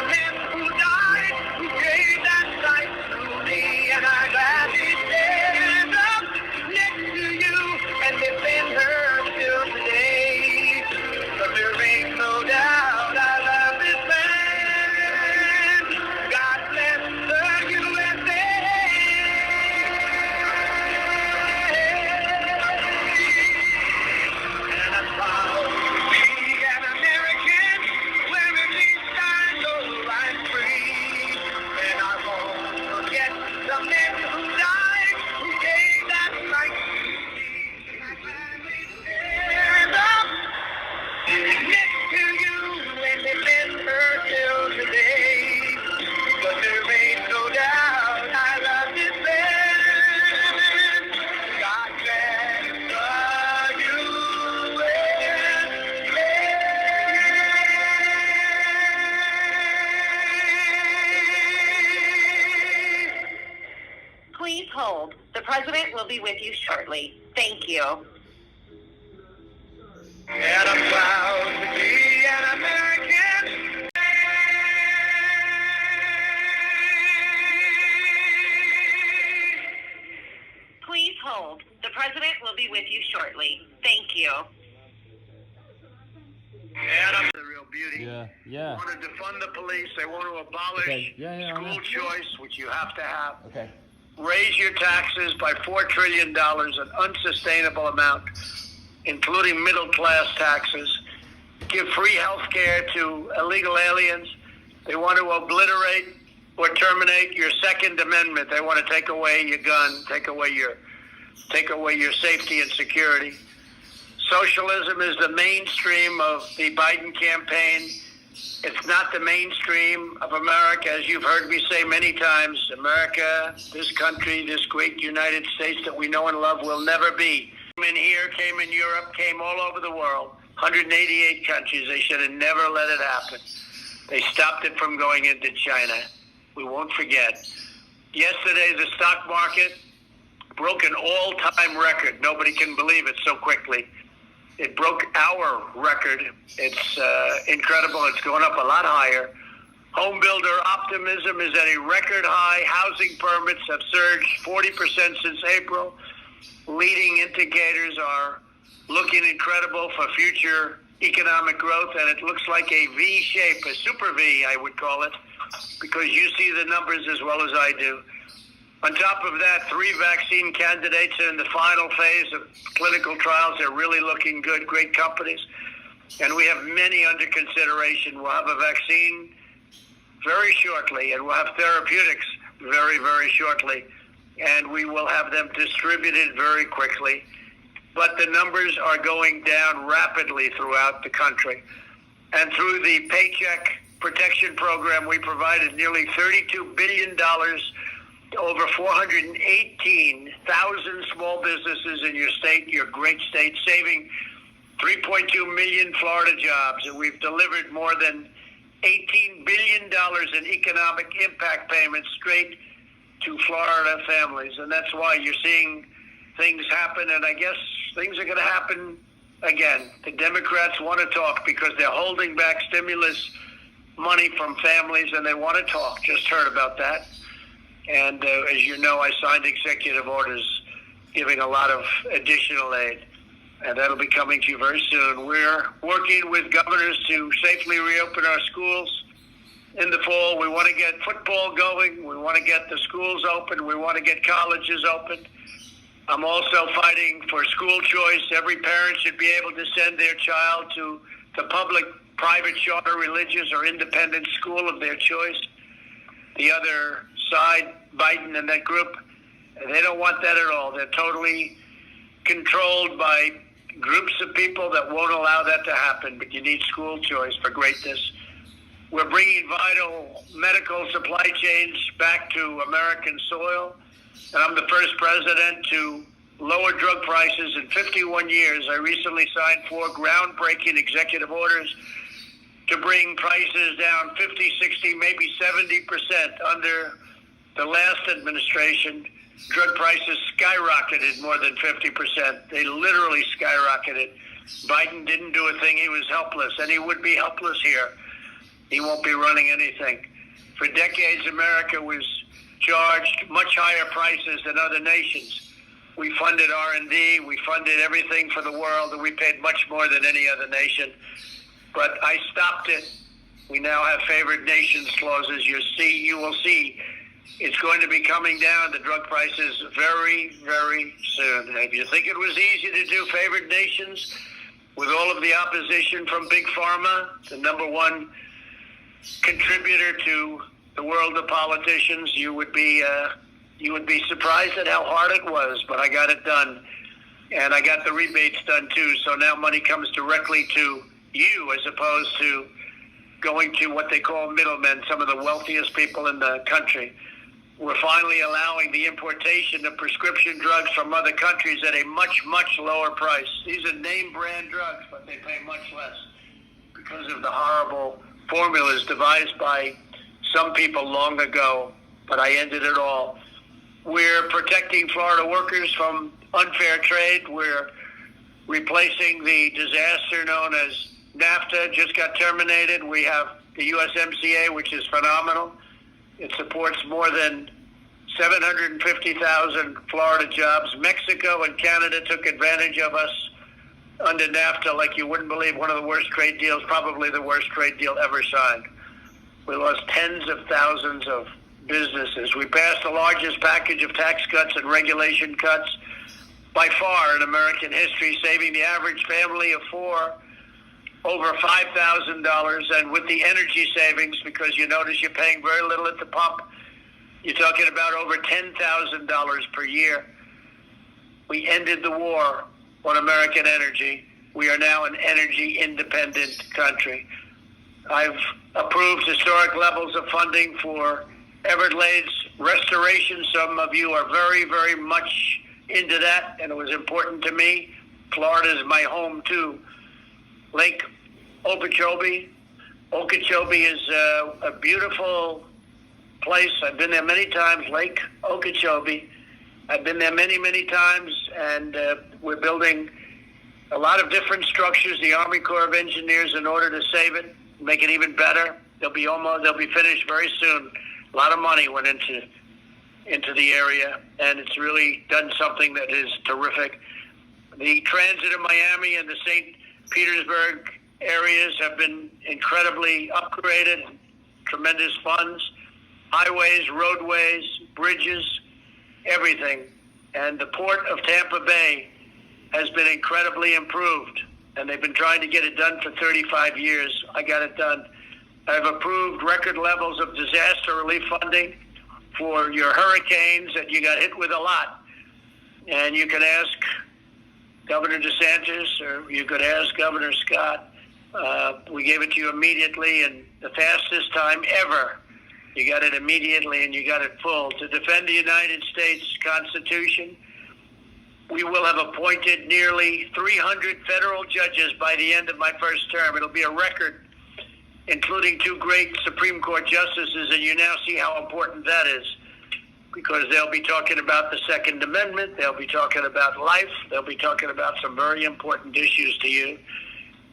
the men who died, who gave that life to me, and I'm glad he stand up next to you and defend her till today. But there ain't no doubt I love this man. God bless the USA. And I'm proud to be an American, wearing these stars so I'm free. And I won't forget the men who died, who gave that life to me. I gladly stand up next to you and defend her till today. But there ain't no doubt I love this man. God bless the USA. Please hold. The president will be with you shortly. Thank you. And I'm proud to be an American. Please hold. The president will be with you shortly. Thank you. And I'm the real beauty. Yeah. They want to defund the police. They want to abolish Okay. Yeah, I school know. choice, which you have to have. Okay. Raise your taxes by $4 trillion, an unsustainable amount, including middle-class taxes. Give free health care to illegal aliens. They want to obliterate or terminate your Second Amendment. They want to take away your gun, take away your safety and security. Socialism is the mainstream of the Biden campaign. It's not the mainstream of America, as you've heard me say many times. America, this country, this great United States that we know and love will never be. Came in here, came in Europe, came all over the world, 188 countries. They should have never let it happen. They stopped it from going into China. We won't forget. Yesterday, the stock market broke an all-time record. Nobody can believe it so quickly. It broke our record. It's incredible. It's going up a lot higher. Home builder optimism is at a record high. Housing permits have surged 40% since April. Leading indicators are looking incredible for future economic growth, and it looks like a V shape, a super V, I would call it, because you see the numbers as well as I do. On top of that, 3 vaccine candidates are in the final phase of clinical trials. They're really looking good, great companies. And we have many under consideration. We'll have a vaccine very shortly, and we'll have therapeutics very, very shortly. And we will have them distributed very quickly. But the numbers are going down rapidly throughout the country. And through the Paycheck Protection Program, we provided nearly $32 billion to over 418,000 small businesses in your state, your great state, saving 3.2 million Florida jobs. And we've delivered more than $18 billion in economic impact payments straight to Florida families. And that's why you're seeing things happen. And I guess things are going to happen again. The Democrats want to talk because they're holding back stimulus money from families, and they want to talk. Just heard about that. And as you know, I signed executive orders giving a lot of additional aid, and that'll be coming to you very soon. We're working with governors to safely reopen our schools in the fall. We want to get football going. We want to get the schools open. We want to get colleges open. I'm also fighting for school choice. Every parent should be able to send their child to the public, private, charter, religious, or independent school of their choice. The other side, Biden and that group, they don't want that at all. They're totally controlled by groups of people that won't allow that to happen. But you need school choice for greatness. We're bringing vital medical supply chains back to American soil. And I'm the first president to lower drug prices in 51 years. I recently signed 4 groundbreaking executive orders to bring prices down 50, 60, maybe 70% under the last administration. Drug prices skyrocketed more than 50%. They literally skyrocketed. Biden didn't do a thing. He was helpless, and he would be helpless here. He won't be running anything. For decades, America was charged much higher prices than other nations. We funded R&D, we funded everything for the world, and we paid much more than any other nation. But I stopped it. We now have favored nations clauses. You will see it's going to be coming down, the drug prices, very, very soon. If you think it was easy to do favored nations with all of the opposition from Big Pharma, the number one contributor to the world of politicians, you would be surprised at how hard it was. But I got it done, and I got the rebates done too. So now money comes directly to you as opposed to going to what they call middlemen, some of the wealthiest people in the country. We're finally allowing the importation of prescription drugs from other countries at a much, much lower price. These are name brand drugs, but they pay much less because of the horrible formulas devised by some people long ago, but I ended it all. We're protecting Florida workers from unfair trade. We're replacing the disaster known as NAFTA, just got terminated. We have the USMCA, which is phenomenal. It supports more than 750,000 Florida jobs. Mexico and Canada took advantage of us under NAFTA like you wouldn't believe. One of the worst trade deals, probably the worst trade deal ever signed. We lost tens of thousands of businesses. We passed the largest package of tax cuts and regulation cuts by far in American history, saving the average family of four over $5,000, and with the energy savings, because you notice you're paying very little at the pump, you're talking about over $10,000 per year. We ended the war on American energy. We are now an energy-independent country. I've approved historic levels of funding for Everglades restoration. Some of you are very, very much into that, and it was important to me. Florida is my home, too. Lake Okeechobee. Okeechobee is a beautiful place. I've been there many times, Lake Okeechobee. I've been there many, many times, and we're building a lot of different structures, the Army Corps of Engineers, in order to save it, make it even better. They'll be finished very soon. A lot of money went into the area, and it's really done something that is terrific. The transit of Miami and the St. Petersburg areas have been incredibly upgraded, tremendous funds, highways, roadways, bridges, everything. And the port of Tampa Bay has been incredibly improved, and they've been trying to get it done for 35 years. I got it done. I've approved record levels of disaster relief funding for your hurricanes that you got hit with a lot. And you can ask Governor DeSantis, or you could ask Governor Scott. We gave it to you immediately, and the fastest time ever. You got it immediately, and you got it full. To defend the United States Constitution, we will have appointed nearly 300 federal judges by the end of my first term. It'll be a record, including 2 great Supreme Court justices, and you now see how important that is, because they'll be talking about the Second Amendment, they'll be talking about life, they'll be talking about some very important issues to you.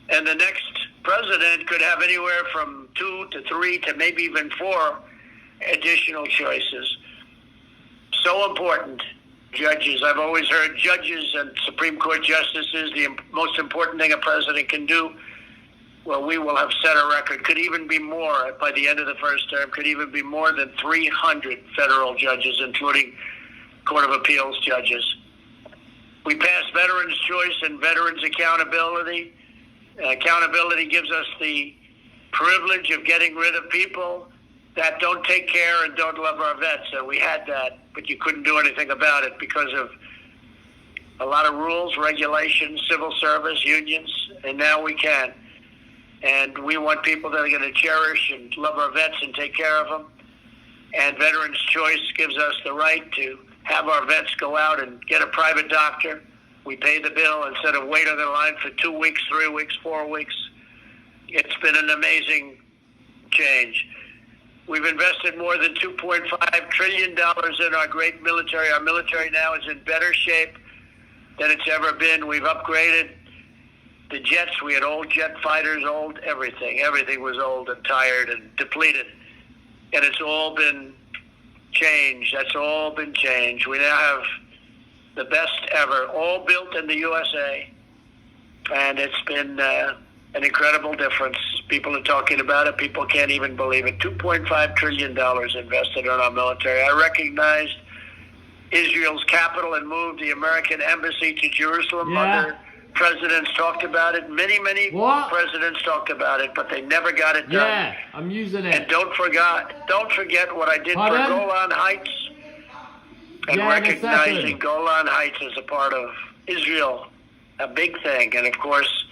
And the next president could have anywhere from 2 to 3 to maybe even 4 additional choices. So important. Judges. I've always heard judges and Supreme Court justices, the most important thing a president can do. Well, we will have set a record. Could even be more by the end of the first term. Could even be more than 300 federal judges, including Court of Appeals judges. We passed Veterans' Choice and Veterans' Accountability. Accountability gives us the privilege of getting rid of people that don't take care and don't love our vets. And we had that, but you couldn't do anything about it because of a lot of rules, regulations, civil service, unions, and now we can. And we want people that are going to cherish and love our vets and take care of them. And Veterans' Choice gives us the right to have our vets go out and get a private doctor. We pay the bill instead of waiting in line for 2 weeks, 3 weeks, 4 weeks. It's been an amazing change. We've invested more than $2.5 trillion in our great military. Our military now is in better shape than it's ever been. We've upgraded the jets. We had old jet fighters, old everything. Everything was old and tired and depleted. And it's all been changed. That's all been changed. We now have the best ever, all built in the USA. And it's been an incredible difference. People are talking about it. People can't even believe it. $2.5 trillion invested in our military. I recognized Israel's capital and moved the American embassy to Jerusalem. Yeah. Other presidents talked about it. Many presidents talked about it, but they never got it done. Yeah, I'm using it. And don't forget what I did Pardon? for Golan Heights and Yeah, recognizing exactly. Golan Heights as a part of Israel, a big thing. And of course,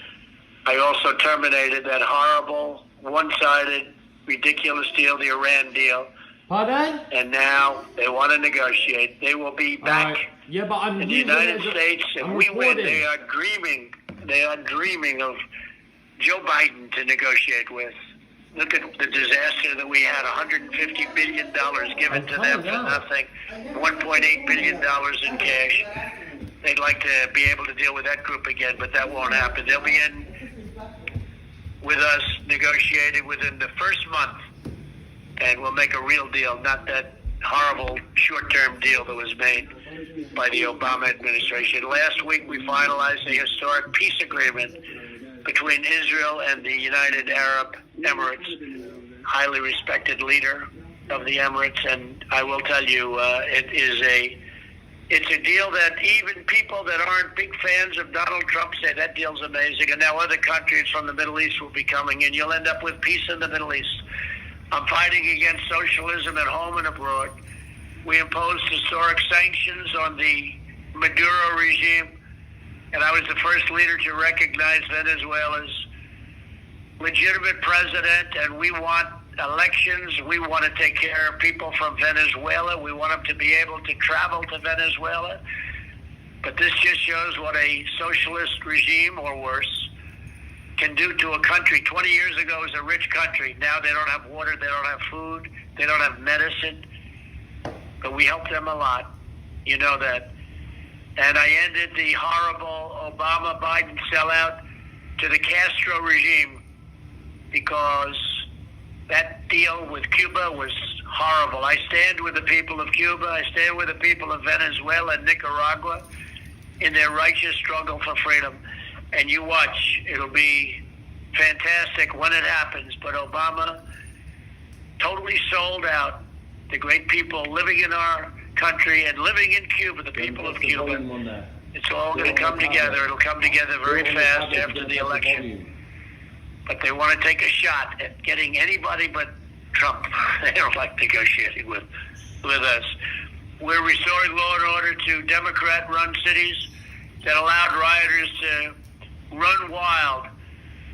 I also terminated that horrible, one-sided, ridiculous deal, the Iran deal. Pardon? And now they want to negotiate. They will be back Yeah, but I'm in the using United it as a- States, and I'm we win. recording. They are dreaming. They are dreaming of Joe Biden to negotiate with. Look at the disaster that we had, $150 billion given to them for nothing, $1.8 billion in cash. They'd like to be able to deal with that group again, but that won't happen. They'll be in with us negotiating within the first month, and we'll make a real deal, not that horrible short-term deal that was made by the Obama administration. Last week, we finalized a historic peace agreement between Israel and the United Arab Emirates, highly respected leader of the Emirates, and I will tell you, it's a deal that even people that aren't big fans of Donald Trump say that deal's amazing, and now other countries from the Middle East will be coming, and you'll end up with peace in the Middle East. I'm fighting against socialism at home and abroad. We imposed historic sanctions on the Maduro regime, and I was the first leader to recognize Venezuela's legitimate president, and we want elections. We want to take care of people from Venezuela. We want them to be able to travel to Venezuela. But this just shows what a socialist regime, or worse, can do to a country. 20 years ago, it was a rich country. Now they don't have water, they don't have food, they don't have medicine. But we helped them a lot. You know that. And I ended the horrible Obama-Biden sellout to the Castro regime, because that deal with Cuba was horrible. I stand with the people of Cuba. I stand with the people of Venezuela and Nicaragua in their righteous struggle for freedom. And you watch, it'll be fantastic when it happens. But Obama totally sold out the great people living in our country and living in Cuba, the people of Cuba. It's all going to come together. It'll come together very fast after the election. But they want to take a shot at getting anybody but Trump. They don't like negotiating with us. We're restoring law and order to Democrat-run cities that allowed rioters to run wild.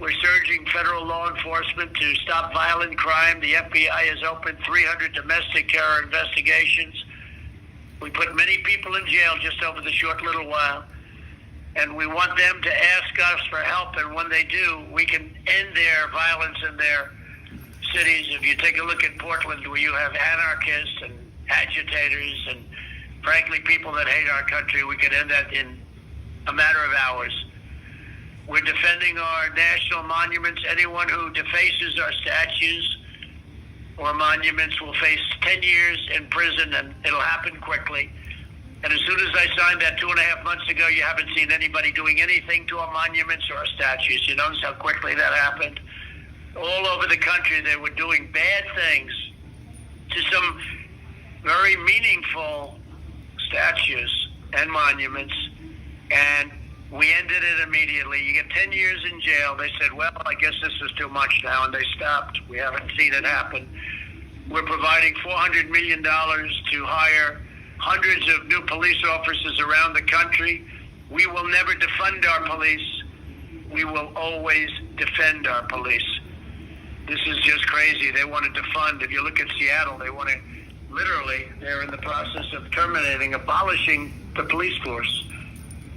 We're surging federal law enforcement to stop violent crime. The FBI has opened 300 domestic terror investigations. We put many people in jail just over the short little while. And we want them to ask us for help, and when they do, we can end their violence in their cities. If you take a look at Portland, where you have anarchists and agitators and, frankly, people that hate our country, we could end that in a matter of hours. We're defending our national monuments. Anyone who defaces our statues or monuments will face 10 years in prison, and it'll happen quickly. And as soon as I signed that 2.5 months ago, you haven't seen anybody doing anything to our monuments or our statues. You notice how quickly that happened? All over the country, they were doing bad things to some very meaningful statues and monuments, and we ended it immediately. You get 10 years in jail. They said, well, I guess this is too much now, and they stopped. We haven't seen it happen. We're providing $400 million to hire hundreds of new police officers around the country. We will never defund our police. We will always defend our police. This is just crazy. They want to defund. If you look at Seattle, they want to literally, they're in the process of abolishing the police force.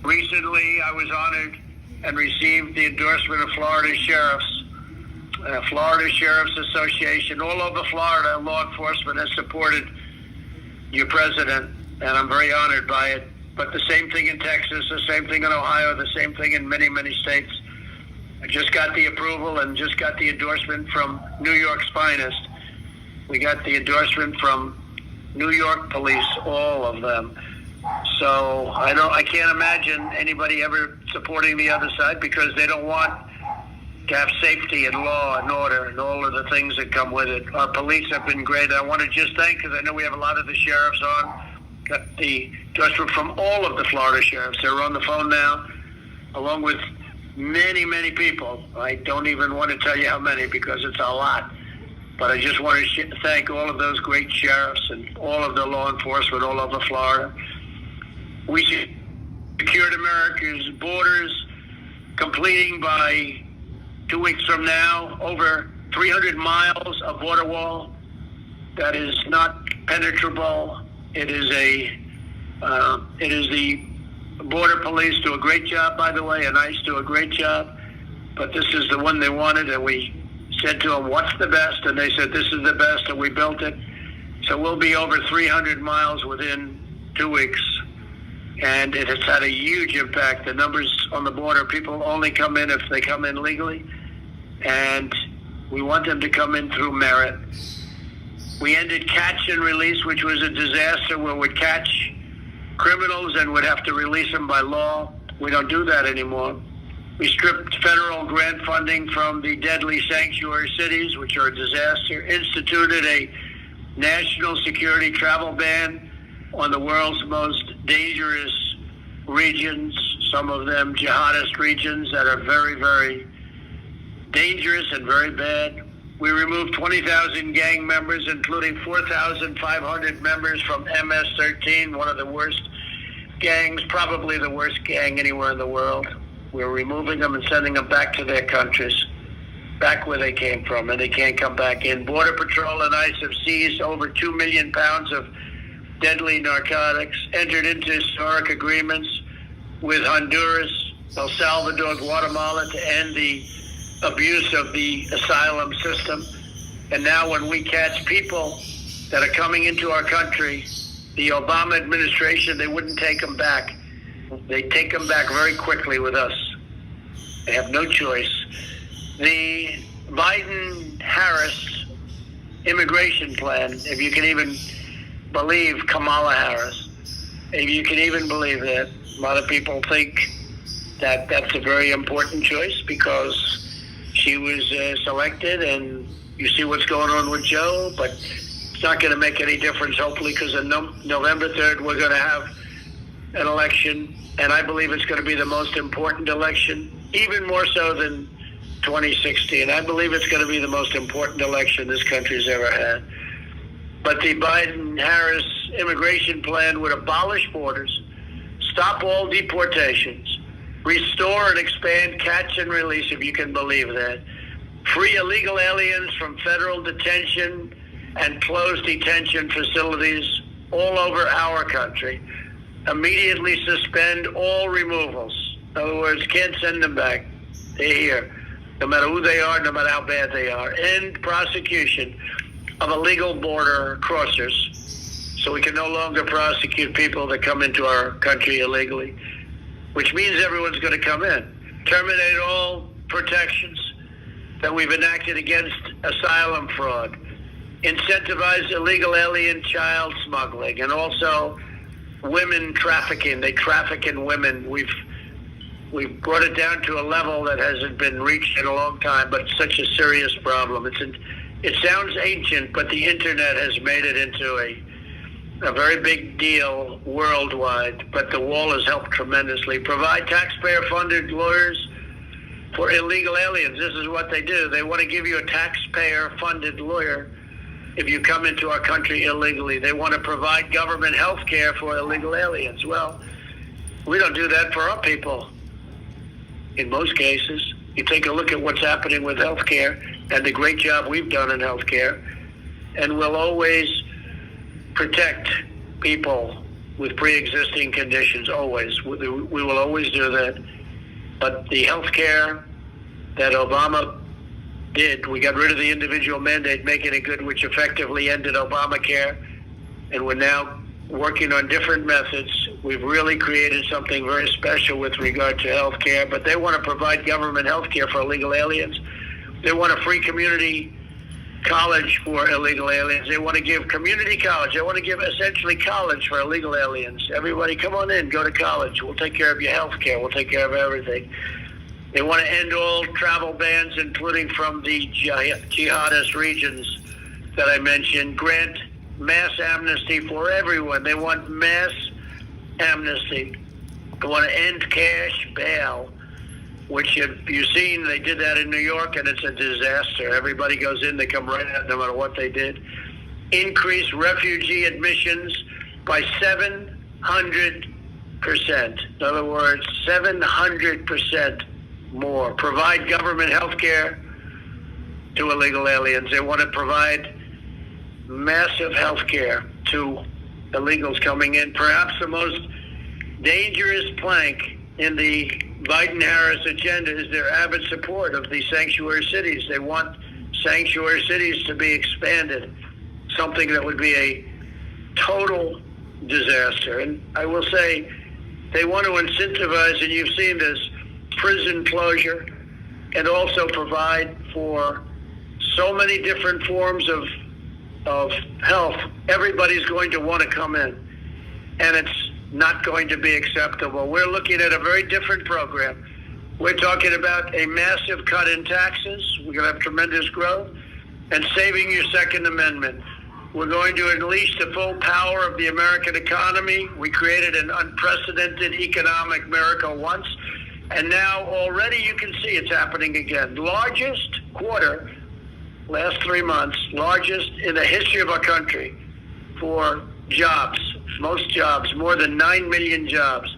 Recently, I was honored and received the endorsement of Florida Sheriffs. Florida Sheriffs Association. All over Florida, law enforcement has supported your president, and I'm very honored by it. But the same thing in Texas, the same thing in Ohio, the same thing in many, many states. I just got the approval and just got the endorsement from New York's finest. We got the endorsement from New York police, all of them. So I can't imagine anybody ever supporting the other side because they don't want to have safety and law and order and all of the things that come with it. Our police have been great. I want to just thank, because I know we have a lot of the sheriffs on, got the endorsement from all of the Florida sheriffs. They're on the phone now, along with many, many people. I don't even want to tell you how many because it's a lot. But I just want to thank all of those great sheriffs and all of the law enforcement all over Florida. We secured America's borders, completing by 2 weeks from now over 300 miles of border wall that is not penetrable. It is the border police do a great job, by the way, and ICE do a great job. But this is the one they wanted, and we said to them, "What's the best?" And they said, "This is the best," and we built it. So we'll be over 300 miles within 2 weeks. And it has had a huge impact. The numbers on the border, people only come in if they come in legally. And we want them to come in through merit. We ended catch and release, which was a disaster where we'd catch criminals and would have to release them by law. We don't do that anymore. We stripped federal grant funding from the deadly sanctuary cities, which are a disaster, instituted a national security travel ban on the world's most dangerous regions, some of them jihadist regions that are very, very dangerous and very bad. We removed 20,000 gang members, including 4,500 members from MS-13, one of the worst gangs, probably the worst gang anywhere in the world. We're removing them and sending them back to their countries, back where they came from, and they can't come back in. Border Patrol and ICE have seized over 2 million pounds of deadly narcotics, entered into historic agreements with Honduras, El Salvador, Guatemala to end the abuse of the asylum system. And now when we catch people that are coming into our country, the Obama administration, they wouldn't take them back. They take them back very quickly with us. They have no choice. The Biden-Harris immigration plan, if you can even believe Kamala Harris, if you can even believe that, a lot of people think that that's a very important choice because she was selected, and you see what's going on with Joe, but it's not going to make any difference, hopefully, because on November 3rd, we're going to have an election, and I believe it's going to be the most important election, even more so than 2016. I believe it's going to be the most important election this country's ever had. But the Biden-Harris immigration plan would abolish borders, stop all deportations, restore and expand catch and release, if you can believe that, free illegal aliens from federal detention and close detention facilities all over our country, immediately suspend all removals. In other words, can't send them back. They're here, no matter who they are, no matter how bad they are. End prosecution of illegal border crossers, so we can no longer prosecute people that come into our country illegally, which means everyone's going to come in. Terminate all protections that we've enacted against asylum fraud. Incentivize illegal alien child smuggling, and also women trafficking. They traffic in women. We've brought it down to a level that hasn't been reached in a long time, but it's such a serious problem. It sounds ancient, but the internet has made it into a very big deal worldwide. But the wall has helped tremendously. Provide taxpayer-funded lawyers for illegal aliens. This is what they do. They want to give you a taxpayer-funded lawyer if you come into our country illegally. They want to provide government health care for illegal aliens. Well, we don't do that for our people in most cases. You take a look at what's happening with health care and the great job we've done in health care, and we'll always protect people with pre-existing conditions, always. We will always do that. But the health care that Obama did, we got rid of the individual mandate, making it good, which effectively ended Obamacare, and we're now working on different methods We've really created something very special with regard to health care, but they want to provide government health care for illegal aliens. They want a free community college for illegal aliens. They want to give community college. They want to give essentially college for illegal aliens. Everybody, come on in, go to college. We'll take care of your health care. We'll take care of everything. They want to end all travel bans, including from the jihadist regions that I mentioned. Grant mass amnesty for everyone. They want mass amnesty. They want to end cash bail, which you've seen. They did that in New York, and it's a disaster. Everybody goes in, they come right out no matter what they did. Increase refugee admissions by 700%. In other words, 700% more. Provide government health care to illegal aliens. They want to provide massive health care to illegals coming in. Perhaps the most dangerous plank in the Biden-Harris agenda is their avid support of the sanctuary cities. They want sanctuary cities to be expanded, something that would be a total disaster. And I will say they want to incentivize, and you've seen this, prison closure, and also provide for so many different forms of health. Everybody's going to want to come in, and it's not going to be acceptable. We're looking at a very different program. We're talking about a massive cut in taxes. We're going to have tremendous growth, and saving your Second Amendment. We're going to unleash the full power of the American economy. We created an unprecedented economic miracle once, and now already you can see it's happening again. Largest quarter, last 3 months, largest in the history of our country for jobs. Most jobs, more than 9 million jobs.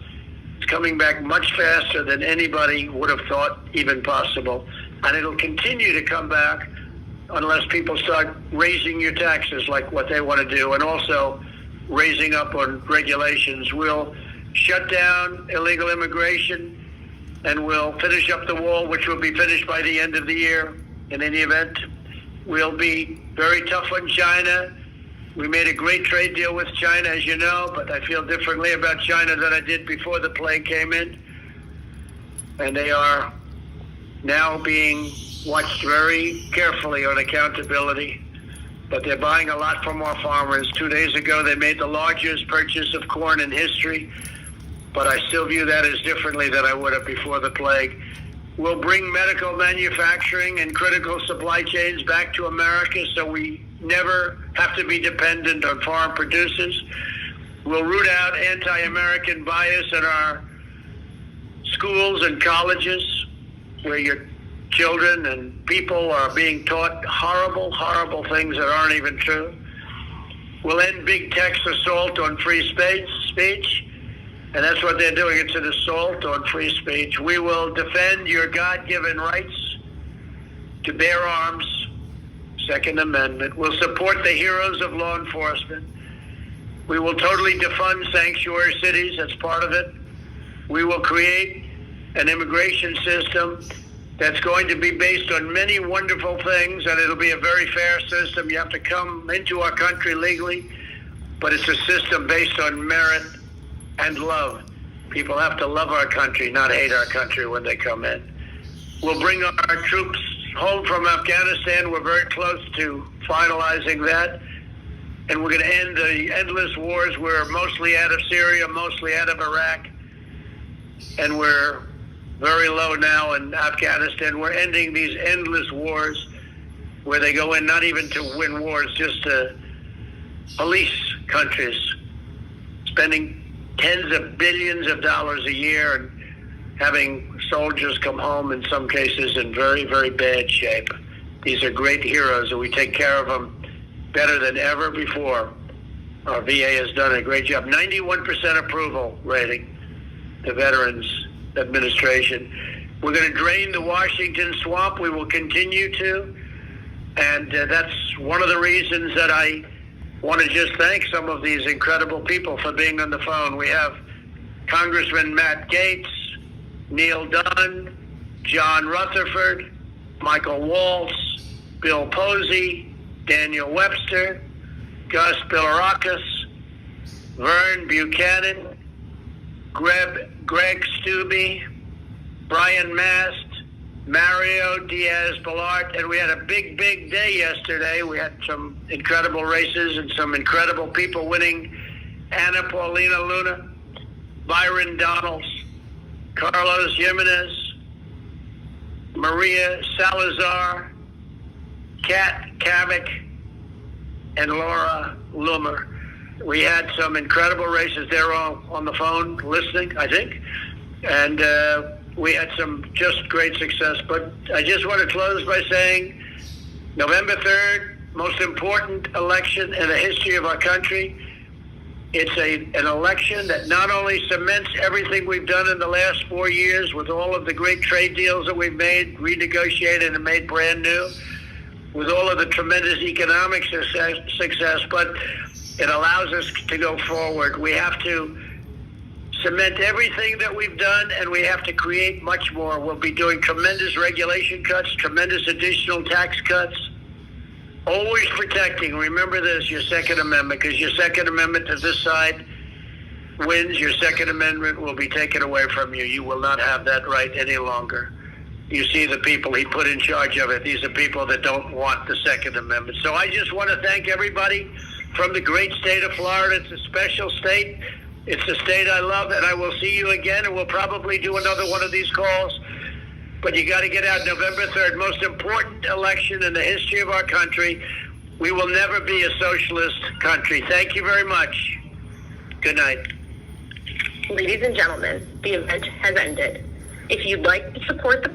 It's coming back much faster than anybody would have thought even possible. And it'll continue to come back unless people start raising your taxes like what they want to do, and also raising up on regulations. We'll shut down illegal immigration, and we'll finish up the wall, which will be finished by the end of the year. In any event, we'll be very tough on China. We made a great trade deal with China, as you know, but I feel differently about China than I did before the plague came in. And they are now being watched very carefully on accountability. But they're buying a lot from our farmers. 2 days ago, they made the largest purchase of corn in history. But I still view that as differently than I would have before the plague. We'll bring medical manufacturing and critical supply chains back to America so we never have to be dependent on foreign producers. We'll root out anti-American bias in our schools and colleges, where your children and people are being taught horrible, horrible things that aren't even true. We'll end big tech's assault on free speech. And that's what they're doing. It's an assault on free speech. We will defend your God-given rights to bear arms, Second Amendment. We'll support the heroes of law enforcement. We will totally defund sanctuary cities. That's part of it. We will create an immigration system that's going to be based on many wonderful things, and it'll be a very fair system. You have to come into our country legally, but it's a system based on merit and love. People have to love our country, not hate our country when they come in. We'll bring our troops home from Afghanistan. We're very close to finalizing that. And we're going to end the endless wars. We're mostly out of Syria, mostly out of Iraq. And we're very low now in Afghanistan. We're ending these endless wars where they go in not even to win wars, just to police countries, spending tens of billions of dollars a year and having soldiers come home in some cases in very, very bad shape. These are great heroes, and we take care of them better than ever before. Our VA has done a great job. 91% approval rating, the Veterans Administration. We're going to drain the Washington swamp. We will continue to. And that's one of the reasons that I want to just thank some of these incredible people for being on the phone. We have Congressman Matt Gaetz, Neil Dunn, John Rutherford, Michael Waltz, Bill Posey, Daniel Webster, Gus Bilirakis, Vern Buchanan, Greg Stubbe, Brian Mast, Mario Diaz-Balart, and we had a big day yesterday. We had some incredible races and some incredible people winning. Anna Paulina Luna, Byron Donalds, Carlos Jimenez, Maria Salazar, Kat Kavik, and Laura Loomer. We had some incredible races. They're all on the phone listening, I think. And we had some just great success. But I just want to close by saying November 3rd, most important election in the history of our country. It's an election that not only cements everything we've done in the last 4 years with all of the great trade deals that we've made, renegotiated and made brand new, with all of the tremendous economic success, but it allows us to go forward. We have to cement everything that we've done, and we have to create much more. We'll be doing tremendous regulation cuts, tremendous additional tax cuts, always protecting, remember this, your Second Amendment, because your Second Amendment to this side wins, your Second Amendment will be taken away from you. You will not have that right any longer. You see the people he put in charge of it. These are people that don't want the Second Amendment. So I just want to thank everybody from the great state of Florida. It's a special state. It's a state I love, and I will see you again, and we'll probably do another one of these calls. But you got to get out November 3rd, most important election in the history of our country. We will never be a socialist country. Thank you very much. Good night. Ladies and gentlemen, the event has ended. If you'd like to support the